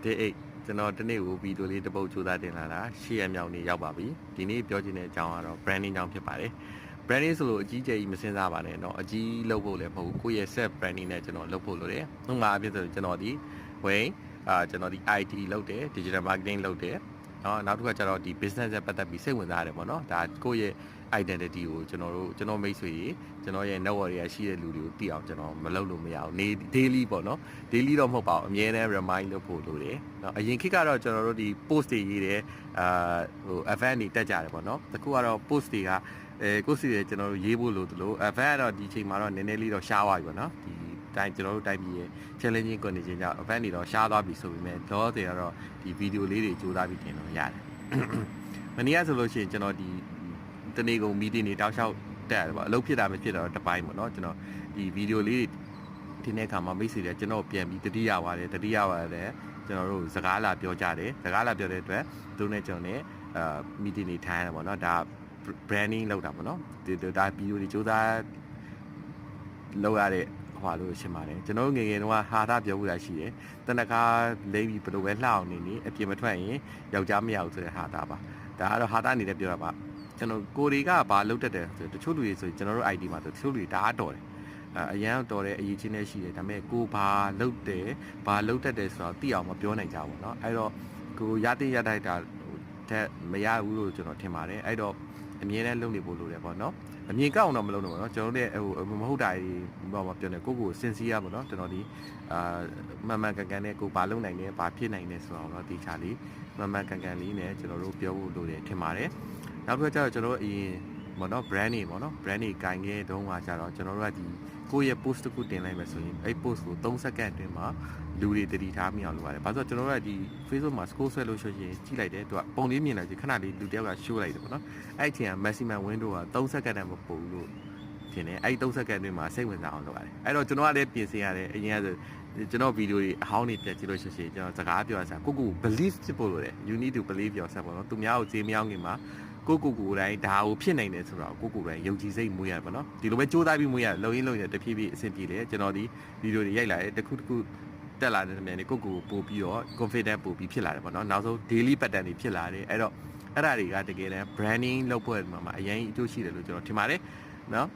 Day 8ကျွန်တော်ဒီနေ့ကိုဗီဒီယိုလေးတစ်ပုတ်ကြိုးစားတင်လာတာရှေ့ရမြောက်နေ့ရောက်ပါပြီဒီနေ့ပြောချင်တဲ့အကြောင်းကတော့ branding ကြောင့်ဖြစ်ပါတယ် branding ဆိုလို့အကြီးကျယ်ကြီးမစင်စားပါနဲ့เนาะအကြီးလုပ်ဖို့လည်းမဟုတ်ဘူးကိုယ့်ရဲ့ set branding နဲ့ကျွန်တော်လုပ်ဖို့လိုတယ်ဥပမာအဖြစ်ဆိုကျွန်တော်ဒီကျွန်တော်ဒီ IT လုပ်တယ် digital marketing လုပ်တယ်နောက်တစ်ခါကျတော့ဒီ business နဲ့ပတ်သက်ပြီးစိတ်ဝင်စားတယ်ပေါ့နော်ဒါကိုယ့်ရဲ့ identity ကိုကျွန်တော်မိတ်ဆွေကြီးကျွန်တော်ရဲ့ network တွေကရှိတဲ့လူတွေကိုသိအောင်ကျွန်တော်မလုပ်လို့မရဘူးနေ daily ပေါ့နော် daily တော့မဟုတ်ပါဘူးအမြဲတမ်း remind လုပ်ဖို့လိုတယ်နော်အရင်ခေတ်ကတော့ကျွန်တော်တို့ဒီ post တွေရေးတယ်event တွေတက်ကြတယ်ပေါ့နော်အခုကတော့ post တွေကကိုယ့်စီတွေကျွန်တော်တို့ရေးဖို့လိုသလို event ကတော့ဒီချိန်မှာတော့နည်းနည်းလေးတော့ရှားသွားပြီပေါ့နော်ဒီတိုင်းကျွန်တော်တို့တိုင်းပြည်ရဲ့ challenging condition ကြောင့် event တွေတော့ရှားသွားပြီဆိုပေမဲ့တော့တွေကတော့ဒီ video လေးတွေကြိုးစားပြီးတင်လို့ရတယ်မနေ့ကဆိုလို့ရှိရင်ကျွန်တော်ဒီတနေ့ကုန် meeting တွေတောက်လျှောက်တက်တယ်ပေါ့အလုပ်ဖြစ်တာမဖြစ်တော့တစ်ပိုင်းပေါ့နော်ကျွန်တော်ဒီ video လေးဒီနေ့ခါမှာမိတ်ဆွေတွေကျွန်တော်ပြန်ပြီးတတိယပါတယ်ကျွန်တော်တို့စကားလာပြောကြတယ်စကားလာပြောတဲ့အတွက်သူနဲ့ကျွန်တော်နဲ့meeting တွေထိုင်ရတယ်ပေါ့နော်ဒါ branding လောက်တာပေါ့နော်ဒါ video တွေစူးစမ်းလောက်ရတဲ့ဟွာလို့ရှင်းပါတယ်ကျွန်တော်ငယ်ငယ်တုန်းကဟာတာပြောဖို့ရရှိတယ်တနခါလိမ့်ပြီးဘယ်လိုပဲလှအောင်နေအပြင်မထွက်ရင်ယောက်ျားမရဘူးဆိုတဲ့ဟာတာပါဒါကတော့ဟာတာအနေနဲ့ပြောတာပါကျွန်တော်ကိုရီကဘာလုပ်တတ်တယ်ဆိုတချို့လူတွေဆိုကျွန်တော်တို့ ID မှာဆိုတချို့လူတွေဒါအတော်တယ်အရန်တော်တဲ့အရေးချင်းနဲ့ရှိတယ်ဒါပေမဲ့ကိုဘာလုပ်တယ်ဘာလုပ်တတ်တယ်ဆိုတော့သိအောင်မပြောနိုင်ကြဘူးเนาะအဲ့တော့ကိုရတဲ့ရတိုက်တာတက်မရဘူးလို့ကျွန်တော်ထင်ပါတယ်အဲ့တော့အမြဲတမ်းလုပ်နေဖို့လိုတယ်ပေါ့နော်အမြင်ကောက်အောင်တော့မလုပ်တော့ဘူးเนาะကျွန်တော်တို့မဟုတ်တာဘာမှပြောနေကိုစင်စီရပေါ့နော်ကျွန်တော်ဒီမှန်မှန်ကန်ကန်နဲ့ကိုဘာလုပ်နိုင်လဲဘာဖြစ်နိုင်လဲဆိုတော့ဒီချာလေးမှန်မှန်ကန်ကန်လေးနဲ့ကျွန်တော်တို့ပြောဖို့လိုတယ်ထင်ပါတယ်နောက်တစ်ခါကျတော့ကျွန်တော်တို့အရင်ပေါ့နော် brand တွေပေါ့နော် brand တွေကင်ခဲ့တုန်းကကျတော့ကျွန်တော်တို့ကဒီကိုယ့်ရဲ့ post တစ်ခုတင်လိုက်မယ်ဆိုရင်အဲ့ post ကို3စက္ကန့်အတွင်းမှာလူတွေတတိထားမိအောင်လုပ်ရတယ်။ဘာလို့ကျွန်တော်တို့ကဒီ Facebook မှာ scroll ဆွဲလို့ရှိရင်ကြည့်လိုက်တယ်သူကပုံလေးမြင်လိုက်ခဏလေးလူတယောက်က show လိုက်တယ်ပေါ့နော်။အဲ့အချိန်က maximum window က3စက္ကန့်တည်းမပို့ဘူးလို့ထင်တယ်။အဲ့3စက္ကန့်အတွင်းမှာစိတ်ဝင်စားအောင်လုပ်ရတယ်။အဲ့တော့ကျွန်တော်ကလည်းပြင်ဆင်ရတယ်အရင်ကဆိုကျွန်တော်ဗီဒီယိုတွေအဟောင်းတွေပြန်ကြည့်လို့ရှိရင်ကျွန်တော်စကားပြောရစားကို believe ဖြစ်ဖို့လိုတယ် you need to believe yourself ပေါ့နော်သူများကိုဈေးမရောက်ခင်မှာကိုတိုင်းဒါကိုဖြစ်နိုင်တယ်ဆိုတော့ကိုတိုင်းယုံကြည်စိတ်မွေးရပါတော့ဒီလိုပဲစူးစမ်းပြီးမွေးရလုံရင်းတဖြည်းဖြည်းအဆင်ပြေတယ်ကျွန်တော်ဒီဗီဒီယိုတွေရိုက်လာတယ်တစ်ခုတက်လာတဲ့မြန်နေကိုပို့ပြီးတော့ confident ပို့ပြီးဖြစ်လာတယ်ပေါ့နော်နောက်ဆုံး daily pattern တွေဖြစ်လာတယ်အဲ့တော့အဲ့ဒါတွေကတကယ်တမ်း branding လုပ်ဖို့မှာအရင်အကျိုးရှိတယ်လို့ကျွန်တော်ထင်ပါတယ်နော်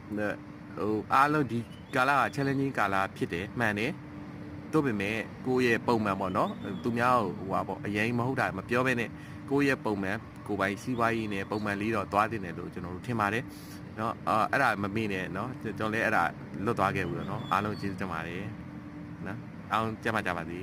အားလုံးဒီကာလက challenging ကာလဖြစ်တယ်မှန်တယ်တို့ပေမဲ့ကိုယ့်ရဲ့ပုံမှန်ပေါ့နော်သူများပေါ့အရင်မဟုတ်တာမပြောဘဲနဲ့ကိုယ့်ရဲ့ပုံမှန်ကိုပိုင်စီးပွားရေးနဲ့ပုံမှန်လေးတော့သွားတင်တယ်လို့ကျွန်တော်တို့ထင်ပါတယ်เนาะအဲ့ဒါမမေ့နဲ့เนาะကျွန်တော်လည်းအဲ့ဒါလွတ်သွားခဲ့ဘူးเนาะအားလုံးကျေးဇူးတင်ပါတယ်နော်အောင်ကြပါစေ